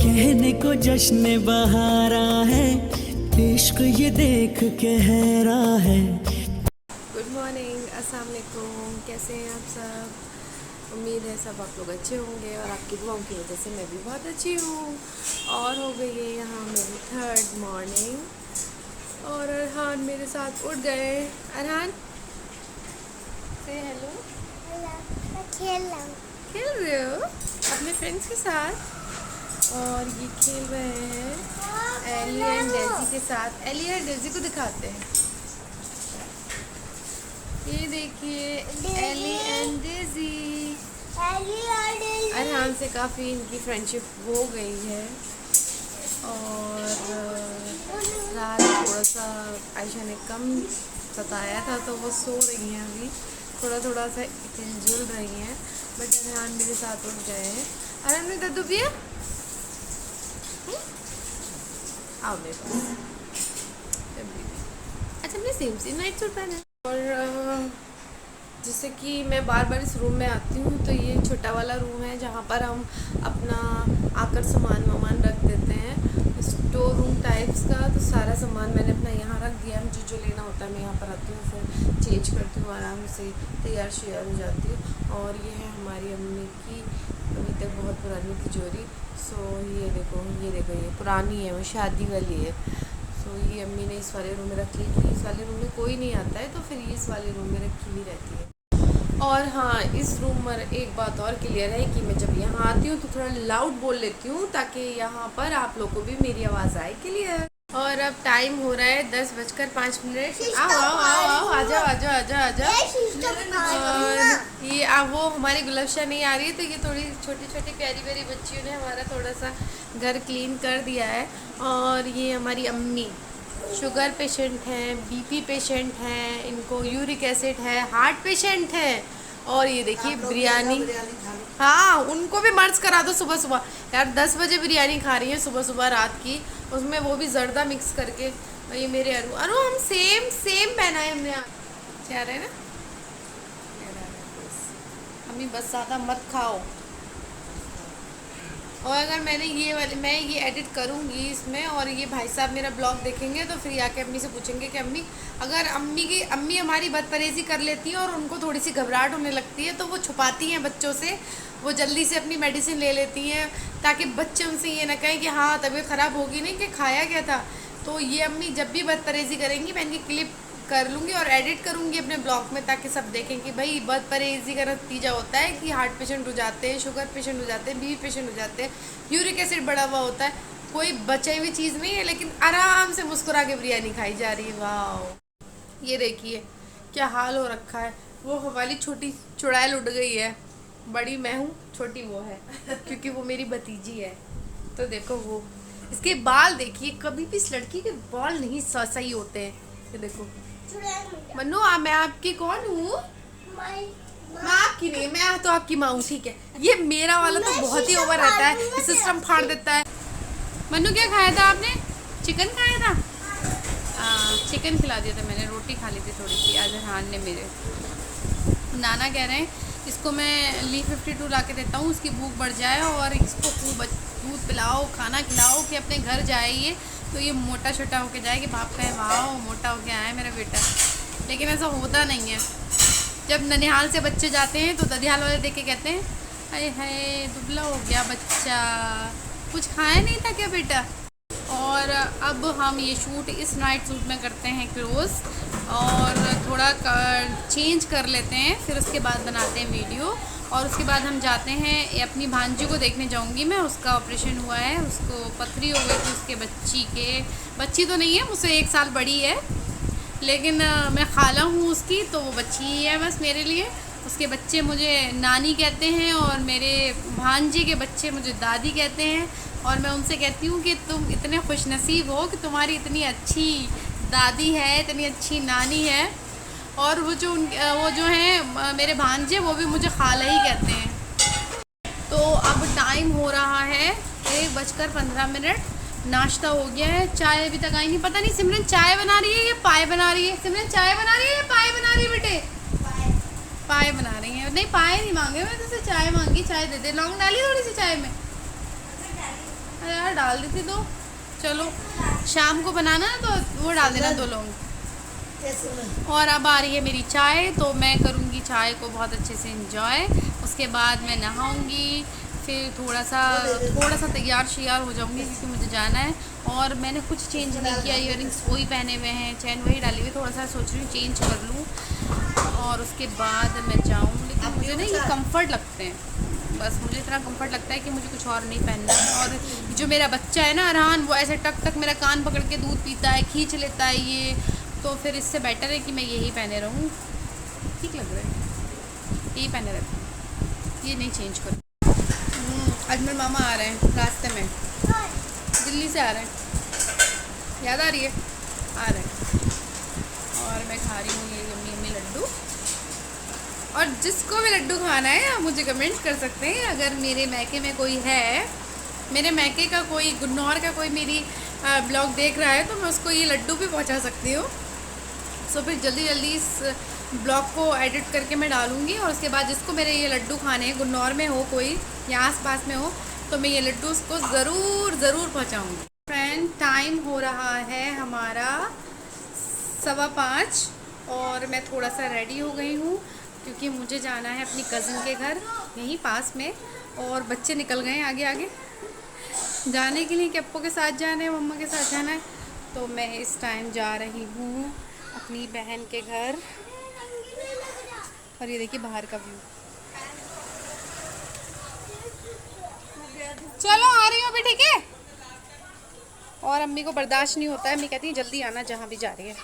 कहने को जश्न बहारा है, इश्क ये देख के हैरान है। गुड मॉर्निंग, अस्सलाम वालेकुम। कैसे हैं आप सब? उम्मीद है सब आप लोग अच्छे होंगे और आपकी दुआओं की वजह से मैं भी बहुत अच्छी हूँ। और हो गई है यहाँ मेरी 3rd मॉर्निंग और अरहान मेरे साथ उठ गए। अरहान से हेलो। खेल रहे हो अपने फ्रेंड्स के साथ? और ये खेल रहे हैं एली एंड डेजी के साथ। एली एंड डेजी को दिखाते हैं। ये देखिए एली एंड डेजी। अरहान से काफ़ी इनकी फ्रेंडशिप हो गई है और रात थोड़ा सा आयशा ने कम सताया था तो वो सो रही हैं अभी, थोड़ा सा हिलजुल रही हैं। बट अरहान मेरे साथ उठ गए हैं। अरहान ने दद्दू पिया? आओ मेरे पास। अच्छा हमने सेम नाइट सूट पहना है। और जैसे कि मैं बार बार इस रूम में आती हूँ तो ये छोटा वाला रूम है जहाँ पर हम अपना आकर सामान वामान रख देते हैं, स्टोर रूम टाइप्स का। तो सारा सामान मैंने अपना यहाँ रख दिया। मुझे जो लेना होता है मैं यहाँ पर आती हूँ, फिर चेंज करती हूँ, आराम से तैयार शेयर हो जाती हूँ। और ये है हमारी अम्मी की अभी तक बहुत पुरानी तिजोरी। सो ये देखो ये पुरानी है, वो शादी वाली है। सो ये अम्मी ने इस वाले रूम में रख ली कि इस वाले रूम में कोई नहीं आता है तो फिर ये इस वाले रूम में रखी हुई रहती है। और हाँ, इस रूम में एक बात और क्लियर है कि मैं जब यहाँ आती हूँ तो थोड़ा लाउड बोल लेती हूँ ताकि यहाँ पर आप लोगों को भी मेरी आवाज़ आए क्लियर। और अब टाइम हो रहा है 10:05। आओ आओ आओ आओ आ जाओ आ जाओ आ जाओ आ जाओ। और ये वो हमारी गुलफशा नहीं आ रही है तो ये थोड़ी छोटी छोटी प्यारी प्यारी बच्चियों ने हमारा थोड़ा सा घर क्लीन कर दिया है। और ये हमारी अम्मी शुगर पेशेंट हैं, बीपी पेशेंट हैं, इनको यूरिक एसिड है, हार्ट पेशेंट हैं। और ये देखिए बिरयानी, हाँ उनको भी मर्ज करा दो सुबह सुबह। यार 10 बजे बिरयानी खा रही है सुबह सुबह रात की, उसमें वो भी जर्दा मिक्स करके। और ये मेरे अरु हम सेम पहना है हमने। क्या रहे ना हमें बस ज़्यादा मत खाओ। और अगर मैं ये एडिट करूँगी इसमें और ये भाई साहब मेरा ब्लॉग देखेंगे तो फिर आके अम्मी से पूछेंगे कि अम्मी, अगर अम्मी हमारी बदपरहेज़ी कर लेती है और उनको थोड़ी सी घबराहट होने लगती है तो वो छुपाती हैं बच्चों से, वो जल्दी से अपनी मेडिसिन ले लेती हैं ताकि बच्चे उनसे ये ना कहें कि हाँ तबीयत ख़राब होगी नहीं कि खाया क्या था। तो ये अम्मी जब भी बदपरहेज़ी करेंगी मैं इनकी क्लिप कर लूँगी और एडिट करूँगी अपने ब्लॉग में ताकि सब देखें कि भाई बदपरहेज़ी का नतीजा होता है कि हार्ट पेशेंट हो जाते हैं, शुगर पेशेंट हो जाते हैं, बीपी पेशेंट हो जाते हैं, यूरिक एसिड बढ़ा हुआ होता है। कोई बची हुई चीज़ नहीं है लेकिन आराम से मुस्कुरा के बिरयानी खाई जा रही है। वाह ये देखिए क्या हाल हो रखा है। वो हमारी छोटी चुड़ैल उड़ गई है, बड़ी मैं हूँ, छोटी वो है क्योंकि वो मेरी भतीजी है। तो देखो वो इसके बाल देखिए, कभी भी इस लड़की के बाल नहीं सही होते हैं। ये देखो मन्नू, मैं आपकी कौन हूँ? मैं आपकी नहीं, मैं तो आपकी माँ हूँ। ठीक है, ये मेरा वाला तो बहुत ही ओवर रहता है, सिस्टम फाड़ देता है। मन्नू क्या खाया था आपने? चिकन खाया था? चिकन खिला दिया था मैंने, रोटी खा ली थी थोड़ी सी आज अरहान ने मेरे। नाना कह रहे हैं इसको मैं ली 52 ला के देता हूँ, उसकी भूख बढ़ जाए और इसको खूब दूध पिलाओ, खाना खिलाओ कि अपने घर जाए ये तो ये मोटा छोटा होके जाए कि बाप कहे वाह मोटा होके आया मेरा बेटा। लेकिन ऐसा होता नहीं है। जब ननिहाल से बच्चे जाते हैं तो ददियाल वाले देख के कहते हैं अरे है दुबला हो गया बच्चा, कुछ खाया नहीं था क्या बेटा। और अब हम ये शूट इस नाइट सूट में करते हैं क्लोज और थोड़ा चेंज कर लेते हैं, फिर उसके बाद बनाते हैं वीडियो। और उसके बाद हम जाते हैं अपनी भांजी को देखने जाऊंगी मैं, उसका ऑपरेशन हुआ है, उसको पथरी हो गई थी उसके बच्ची तो नहीं है, मुझसे 1 साल बड़ी है लेकिन मैं खाला हूँ उसकी, तो वो बच्ची ही है बस मेरे लिए। उसके बच्चे मुझे नानी कहते हैं और मेरे भांजी के बच्चे मुझे दादी कहते हैं। और मैं उनसे कहती हूँ कि तुम इतने खुशनसीब हो कि तुम्हारी इतनी अच्छी दादी है, इतनी अच्छी नानी है। और वो जो हैं मेरे भांजे वो भी मुझे खाला ही कहते हैं। तो अब टाइम हो रहा है 1:15। नाश्ता हो गया है, चाय अभी तक आई नहीं। पता नहीं सिमरन चाय बना रही है या पाए बना रही है? सिमरन चाय बना रही है या पाए बना रही है बेटे? पाए बना रही है। नहीं पाए नहीं मांगे, मैं तुझसे चाय मांगी, चाय दे दे। लौंग डाली थोड़ी सी चाय में? था, डाल दी थी। तो चलो शाम को बनाना है तो वो डाल देना 2 लौंग। और अब आ रही है मेरी चाय, तो मैं करूँगी चाय को बहुत अच्छे से इंजॉय। उसके बाद मैं नहाऊँगी, फिर थोड़ा सा तैयार श्यार हो जाऊँगी क्योंकि मुझे जाना है। और मैंने कुछ चेंज नहीं किया, इयररिंग्स वही पहने हुए हैं, चैन वही डाली हुई, थोड़ा सा सोच रही हूँ चेंज कर लूँ और उसके बाद मैं जाऊँ। लेकिन मुझे ना ये कम्फर्ट लगते हैं, बस मुझे इतना कंफर्ट लगता है कि मुझे कुछ और नहीं पहनना है। और जो मेरा बच्चा है ना अरहान, वो ऐसे टक टक मेरा कान पकड़ के दूध पीता है, खींच लेता है ये, तो फिर इससे बेटर है कि मैं यही पहने रहूँ। ठीक लग रहा है, यही पहने रहती हूँ, ये नहीं चेंज करूँ। अजमल मामा आ रहे हैं रास्ते में, दिल्ली से आ रहे हैं, याद आ रही है, आ रहे हैं। और मैं खा रही हूँ ये यम्मी यम्मी लड्डू। और जिसको भी लड्डू खाना है आप मुझे कमेंट कर सकते हैं। अगर मेरे मैके में कोई है, मेरे मैके का कोई, गुन्नौर का कोई मेरी ब्लॉग देख रहा है, तो मैं उसको ये लड्डू भी पहुंचा सकती हूँ। सो फिर जल्दी जल्दी इस ब्लॉग को एडिट करके मैं डालूँगी। और उसके बाद जिसको मेरे ये लड्डू खाने हैं, गुन्नौर में हो कोई या आस पास में हो, तो मैं ये लड्डू उसको ज़रूर पहुँचाऊँगी। फ्रेंड, टाइम हो रहा है हमारा 5:15 और मैं थोड़ा सा रेडी हो गई हूँ क्योंकि मुझे जाना है अपनी कज़न के घर यहीं पास में। और बच्चे निकल गए आगे आगे जाने के लिए कि अप्पू के साथ जाना है, मम्मा के साथ जाना है। तो मैं इस टाइम जा रही हूँ अपनी बहन के घर। और ये देखिए बाहर का व्यू। चलो आ रही हूँ अभी, ठीक है। और अम्मी को बर्दाश्त नहीं होता है, अम्मी कहती है जल्दी आना जहाँ भी जा रही है।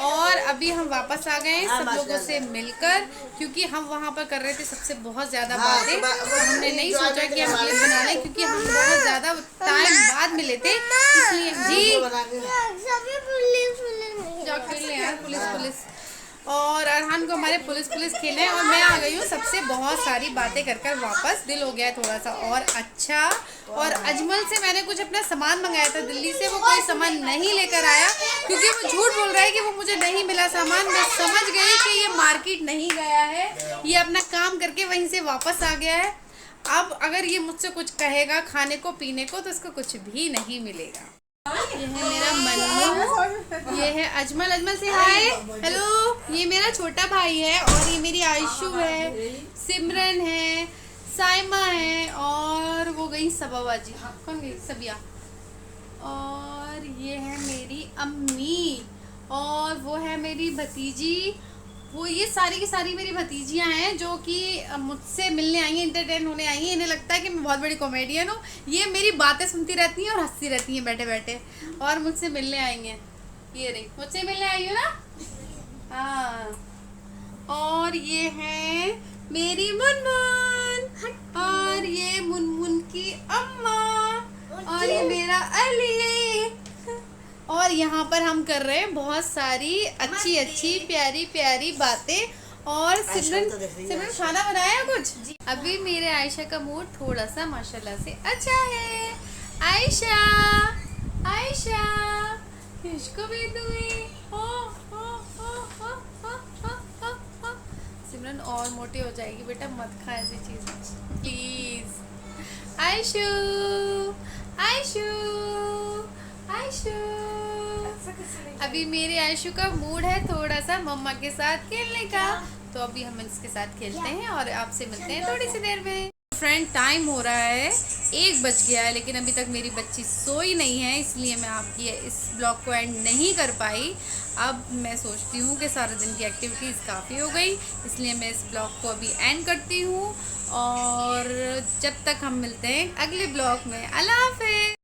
और अभी हम वापस आ गए सब लोगों से मिलकर, क्योंकि हम वहाँ पर कर रहे थे सबसे बहुत ज़्यादा बातें। तो हमने नहीं सोचा कि हम क्लिप बना लें क्योंकि हम बहुत ज़्यादा टाइम बाद मिले थे, इसलिए जी पुलिस और अरहान को हमारे पुलिस खेले। और मैं आ गई हूँ सबसे बहुत सारी बातें कर वापस। दिल हो गया है थोड़ा सा और अच्छा। और अजमल से मैंने कुछ अपना सामान मंगाया था दिल्ली से, वो कोई सामान नहीं लेकर आया क्योंकि वो झूठ बोल रहा है कि वो मुझे नहीं मिला सामान। मैं समझ गई कि ये मार्केट नहीं गया है, ये अपना काम करके वहीं से वापस आ गया है। अब अगर ये मुझसे कुछ कहेगा खाने को पीने को तो इसको कुछ भी नहीं मिलेगा। ये है मेरा मन्नू, ये है अजमल से हाय हेलो। ये मेरा छोटा भाई है और ये मेरी आयशु है, सिमरन है, साइमा है और वो गई सबाबाजी। कौन गई? सबिया। और ये है मेरी अम्मी और वो है मेरी भतीजी। वो ये सारी की सारी मेरी भतीजियाँ हैं जो कि मुझसे मिलने आई हैं, इंटरटेन होने आई हैं। इन्हें लगता है कि मैं बहुत बड़ी कॉमेडियन हूँ। ये मेरी बातें सुनती रहती हैं और हंसती रहती हैं बैठे बैठे, और मुझसे मिलने आई हैं। ये रही मुझसे मिलने आई हो ना, हाँ। और ये है मेरी मुनमुन और ये मुनमुन की अम्मा और ये मेरा अली। और यहाँ पर हम कर रहे हैं बहुत सारी अच्छी प्यारी बातें। और सिमरन खाना बनाया कुछ जी। अभी मेरे आयशा का मूड थोड़ा सा माशाल्लाह से अच्छा है। आयशा इसको भी दूँ। सिमरन और मोटी हो जाएगी बेटा, मत खा ऐसी चीज प्लीज। आयशु अभी मेरे आयशु का मूड है थोड़ा सा मम्मा के साथ खेलने का, तो अभी हम इसके साथ खेलते हैं और आपसे मिलते हैं थोड़ी सी देर में। फ्रेंड, टाइम हो रहा है 1 बज गया है, लेकिन अभी तक मेरी बच्ची सोई नहीं है, इसलिए मैं आपकी इस ब्लॉग को एंड नहीं कर पाई। अब मैं सोचती हूँ कि सारे दिन की एक्टिविटीज़ काफ़ी हो गई, इसलिए मैं इस ब्लॉग को अभी एंड करती हूँ। और जब तक हम मिलते हैं अगले ब्लॉग में, अल्लाह हाफ़िज़।